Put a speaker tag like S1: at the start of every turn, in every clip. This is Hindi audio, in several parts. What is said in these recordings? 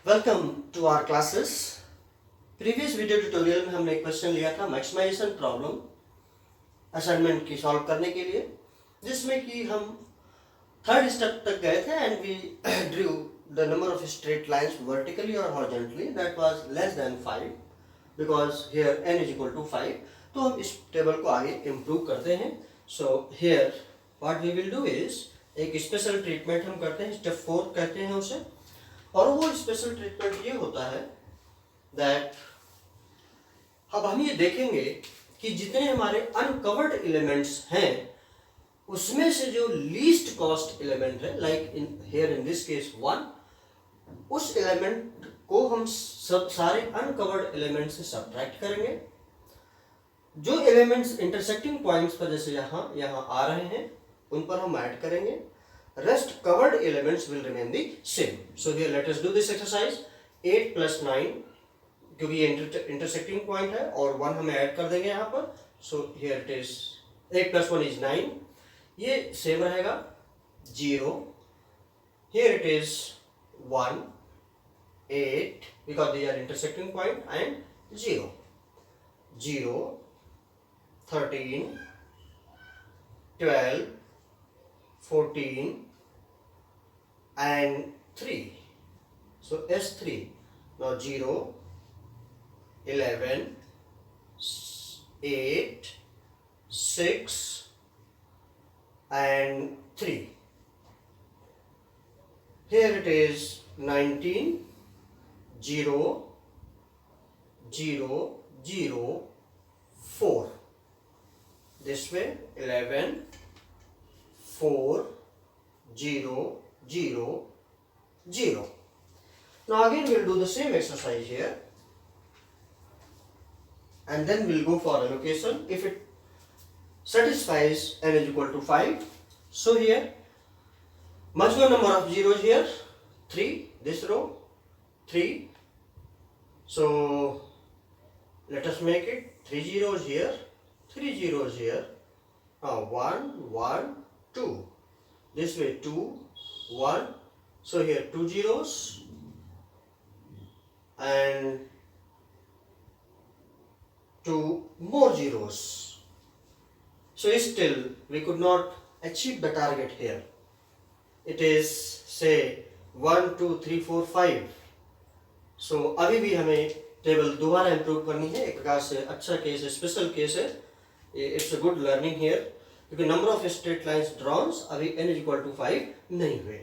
S1: Welcome to our classes. Previous video tutorial में हमने एक क्वेश्चन लिया था मैक्सिमाइजेशन प्रॉब्लम असाइनमेंट की सॉल्व करने के लिए, जिसमें कि हम थर्ड स्टेप तक गए थे and we drew the number of straight lines vertically और horizontally that was less than 5 because here n is equal to 5। तो हम इस टेबल को आगे इम्प्रूव करते हैं। So here what we will do is एक स्पेशल ट्रीटमेंट हम करते हैं, स्टेप 4 कहते हैं उसे। और वो स्पेशल ट्रीटमेंट ये होता है दैट अब हम ये देखेंगे कि जितने हमारे अनकवर्ड एलिमेंट्स हैं उसमें से जो लीस्ट कॉस्ट एलिमेंट है, like in here in this case 1, उस एलिमेंट को हम सब सारे अनकवर्ड एलिमेंट से सब्ट्रैक्ट करेंगे। जो एलिमेंट्स इंटरसेक्टिंग पॉइंट्स पर जैसे यहाँ आ रहे हैं उन पर हम ऐड करेंगे। Rest covered elements will remain the same. So here let us do this exercise. 8 plus 9 क्योंकि ये intersecting point है और 1 हम ऐड कर देंगे यहाँ पर। So here it is 8 plus 1 is 9. ये सेम रहेगा 0. Here it is 1, 8 because they are intersecting point and 0. 0, 13, 12, 14 and 3. So S3. Now 0, 11, 8, 6 and 3. Here it is 19, 0, 0, 0, 4. This way 11, 4, 0, 0, 0. Now again we'll do the same exercise here and then we'll go for allocation if it satisfies n is equal to 5. So here maximum number of zeros here 3, this row 3. So let us make it 3 zeros here, 3 zeros here. Now 1, 1, 2. This way 2, 1. So here 2 zeros and 2 more zeros. So still we could not achieve the target here. It is say 1, 2, 3, 4, 5. So अभी भी हमें टेबल दोबारा इम्प्रूव करनी है। एक प्रकार से अच्छा केस है, स्पेशल केस है। It's a good learning here क्योंकि number of straight lines drawn अभी n इज इक्वल टू 5 नहीं हुए,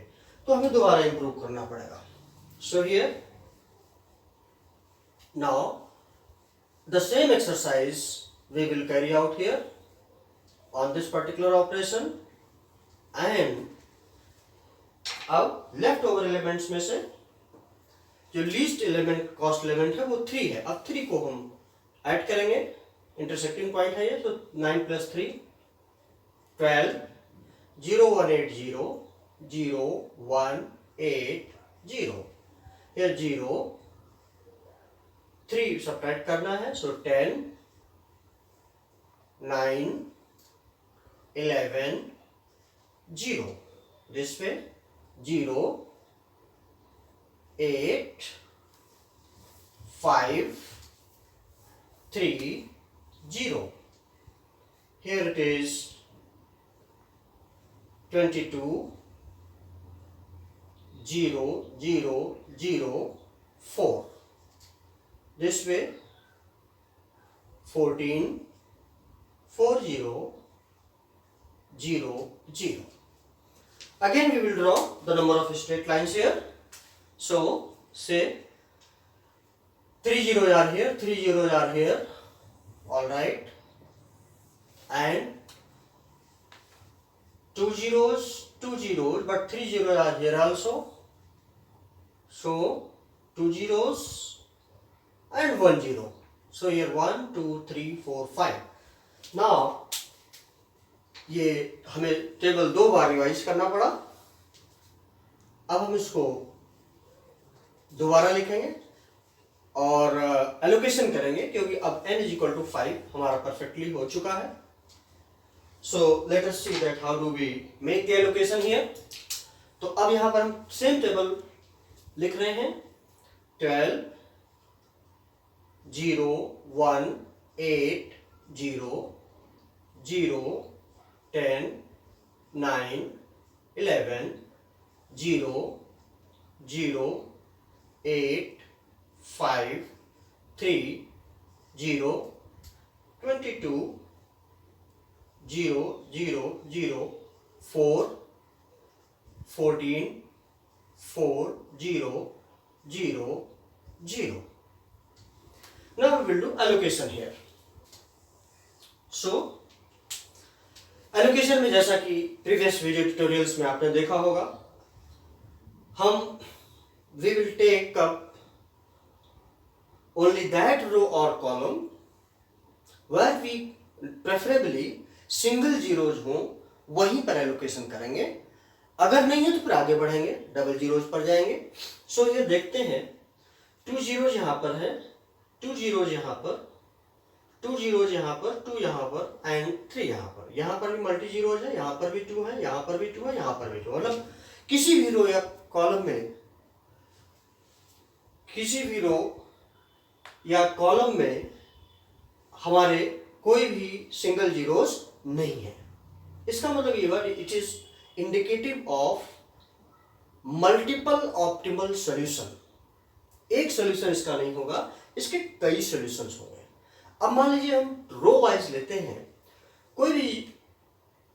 S1: तो हमें दोबारा इंप्रूव करना पड़ेगा। So here now the same exercise we will carry out here on this particular operation and अब लेफ्ट ओवर एलिमेंट्स में से जो लीस्ट एलिमेंट कॉस्ट एलिमेंट है वो 3 है। अब 3 को हम ऐड करेंगे, इंटरसेक्टिंग पॉइंट है ये, तो 9 plus 3 12, 0, 1, 8, 0, 0, 1, 8, 0. Here 0, 3 subtract करना है, so 10, 9, 11, 0. This way 0, 8, 5, 3, 0. Here it is 22, 0, 0, 0, 4. This way 14, 4, 0, 0, 0. Again we will draw the number of straight lines here. So say 3 zeros are here, 3 zeros are here, all right, and 2 zeros, 2 zeros, but 3 zeros are here also. So 2 zeros and 1 zero. So here 1, 2, 3, 4, 5. Now ये हमें टेबल 2 बार रिवाइज करना पड़ा। अब हम इसको दोबारा लिखेंगे और एलोकेशन करेंगे क्योंकि अब n इज इक्वल टू 5 हमारा परफेक्टली हो चुका है। So let us see that how do we make the allocation here. तो अब यहाँ पर हम सेम टेबल लिख रहे हैं 12, 0, 1, 8, 0, 0, 10, 9, 11, 0, 0, 8, 5, 3, 0, 22, 0, 0, 0, 4, 14, 4, 0, 0, 0. Now we will do allocation here. So allocation में जैसा कि previous video tutorials में आपने देखा होगा, हम we will take up only that row or column where we preferably single zeros हों, वहीं पर allocation करेंगे. अगर नहीं है तो फिर आगे बढ़ेंगे, डबल जीरोज पर जाएंगे. सो ये देखते हैं 2 जीरोज यहाँ पर है, 2 जीरोज यहाँ पर, 2 जीरोज यहाँ पर, 2 यहाँ पर एंड 3 यहाँ पर. यहाँ पर भी मल्टी जीरोज है, यहाँ पर भी 2 है, यहाँ पर भी 2 है, यहाँ पर भी 2. मतलब किसी भी रो या कॉलम में, किसी भी रो या कॉलम में हमारे कोई भी सिंगल जीरोज नहीं है. इसका मतलब ये हुआ it is indicative of multiple optimal solution. एक सॉल्यूशन इसका नहीं होगा, इसके कई सॉल्यूशंस होंगे. अब मान लीजिए हम रो वाइज लेते हैं, कोई भी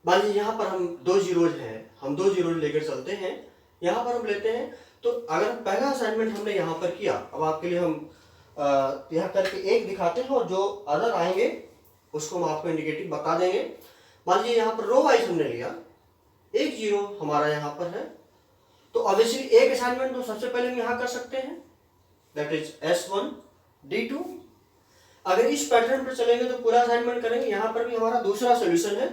S1: मान लीजिए यहाँ पर हम 2 जीरोज हैं, हम 2 जीरोज लेकर चलते हैं, यहाँ पर हम लेते हैं. तो अगर पहला असाइनमेंट हमने यहाँ पर किया, अब आपके लिए हम यहाँ करके एक दिखाते हैं और जो अदर आएंगे उसको हम आपको इंडिकेटिव बता देंगे. मान लीजिए यहाँ पर रो वाइज हमने लिया, 1 जीरो हमारा यहाँ पर है, तो ऑब्वियसली एक असाइनमेंट तो सबसे पहले हम यहाँ कर सकते हैं, दैट इज S1 D2. अगर इस पैटर्न पर चलेंगे तो पूरा असाइनमेंट करेंगे. यहाँ पर भी हमारा दूसरा सोल्यूशन है,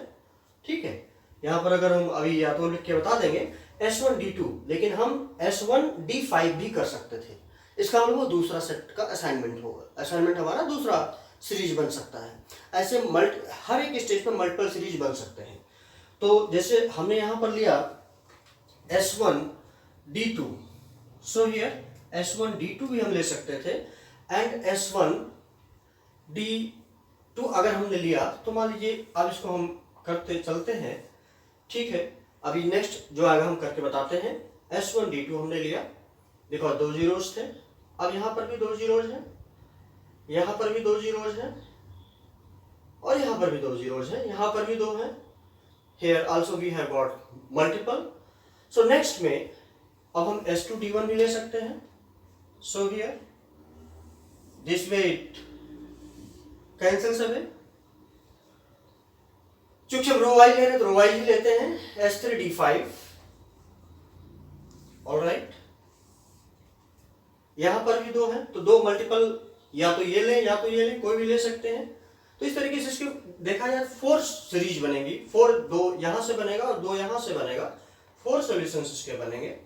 S1: ठीक है. यहाँ पर अगर हम अभी या तो लिख के बता देंगे S1 D2, लेकिन हम S1 D5 भी कर सकते थे. इसका मतलब वो दूसरा सेट का असाइनमेंट होगा, असाइनमेंट हमारा दूसरा सीरीज बन सकता है. ऐसे हर एक स्टेज पर मल्टीपल सीरीज बन सकते हैं. तो जैसे हमने यहाँ पर लिया S1 D2, so here S1 D2 भी हम ले सकते थे एंड S1 D2 अगर हमने लिया तो मान लीजिए अब इसको हम करते चलते हैं, ठीक है. अभी नेक्स्ट जो आगे हम करके बताते हैं. S1 D2 हमने लिया, देखो 2 जीरोज थे, अब यहाँ पर भी 2 जीरोज हैं, यहाँ पर भी 2 जीरोज हैं और यहाँ पर भी 2 जीरोज हैं, यहाँ पर भी 2 हैं. Here also we have got multiple. So next में अब हम S2 D1 भी ले सकते हैं. So here this way it cancels away. चूंकि हम रो वाइज ले रहे हैं तो रो वाइज ही लेते हैं. S3 D5. ऑलराइट, यहाँ पर भी 2 हैं तो 2 मल्टीपल, या तो ये लें या तो ये लें, कोई भी ले सकते हैं. तो इस तरीके से इसको देखा जाए 4 सीरीज बनेगी. 4, 2 यहाँ से बनेगा और 2 यहाँ से बनेगा. 4 सॉल्यूशंस इसके बनेंगे,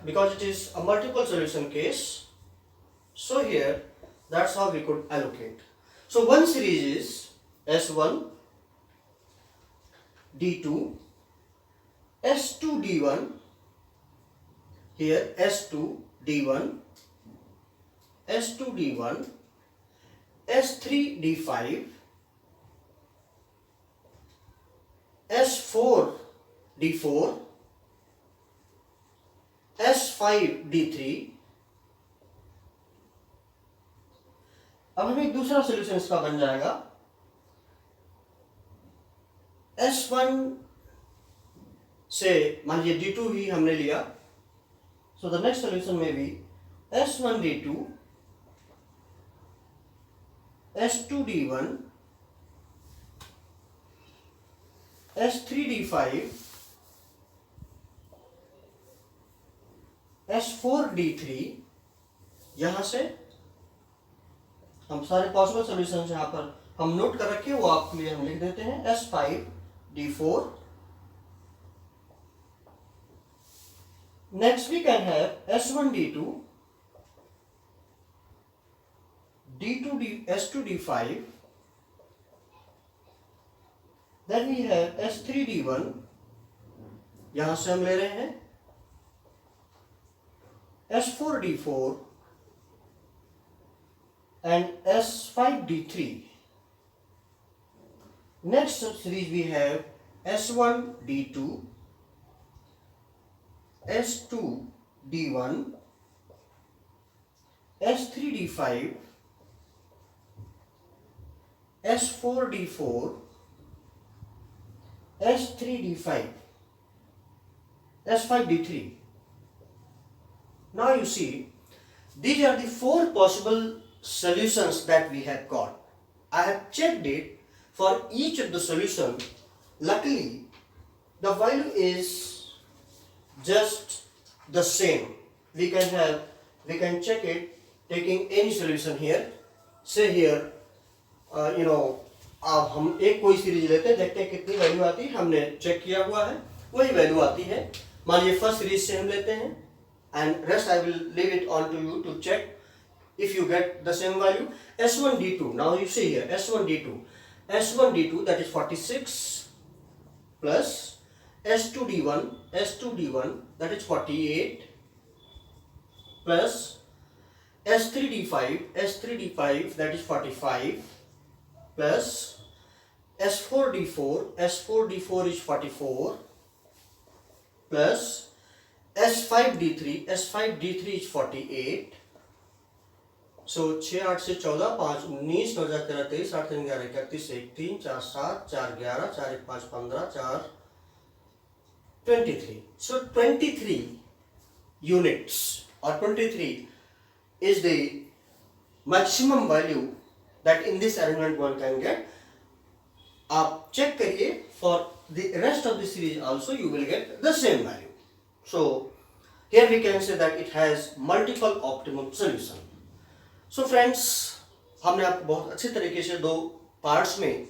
S1: because it is a multiple solution case. So here that's how we could allocate. So one series is S1 D2, S2 D1, here S2 D1, S2 D1, S3 D5, S4 D4, S5 D3. अब हमें एक दूसरा सोल्यूशन इसका बन जाएगा. S1 से मान लीजिए D2 ही हमने लिया, सो द नेक्स्ट सोल्यूशन में भी S1 D2, S2 D1, S3 D5, S4 D3. यहां से हम सारे पॉसिबल सॉल्यूशंस यहाँ पर हम नोट कर रखे, वो आपके लिए हम लिख देते हैं. S5 D4. Next we can have S1 D2, S2 D5. Then we have S3 D1. यहां से हम ले रहे हैं S4D4 and S5D3. Next series we have S1D2, S2D1, S3D5, S4D4, S3D5, S5D3. Now you see, these are the 4 possible solutions that we have got. I have checked it for each of the solution. Luckily, the value is just the same. We can check it taking any solution here. Say here, अब हम एक कोई सीरीज लेते हैं, देखते हैं कितनी वैल्यू आती है. हमने चेक किया हुआ है, वही वैल्यू आती है. मान लीजिए फर्स्ट सीरीज से हम लेते हैं, and rest I will leave it on to you to check if you get the same value. S1D2, now you see here, S1D2 that is 46 plus S2D1 that is 48 plus S3D5 that is 45 plus S4D4 is 44 plus S5D3 is 48. So 6 8 से 14 5 19 9 13 23 8 3 11 31 1 3 4 7 4 11 4 1 5 15 4 23. So 23 units or 23 is the maximum value that in this arrangement one can get. आप check करिए, for the rest of the series also you will get the same value. So here we can say that it has multiple optimum solution. So friends, हमने आपको बहुत अच्छे तरीके से 2 पार्ट्स में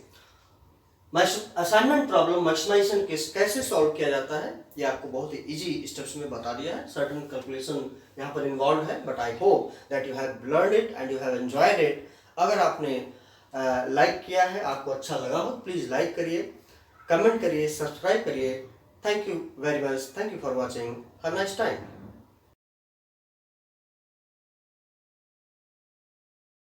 S1: असाइनमेंट प्रॉब्लम मैक्सिमाइजेशन कैसे सॉल्व किया जाता है, ये आपको बहुत ही इजी स्टेप्स में बता दिया है. सर्टेन कैलकुलेशन यहाँ पर इन्वॉल्व है, but I hope that you have learned it and you have enjoyed it. अगर आपने लाइक किया है, आपको अच्छा लगा हो, प्लीज़ लाइक करिए, कमेंट करिए, सब्सक्राइब करिए. Thank you very much. Thank you for watching. Have a nice time.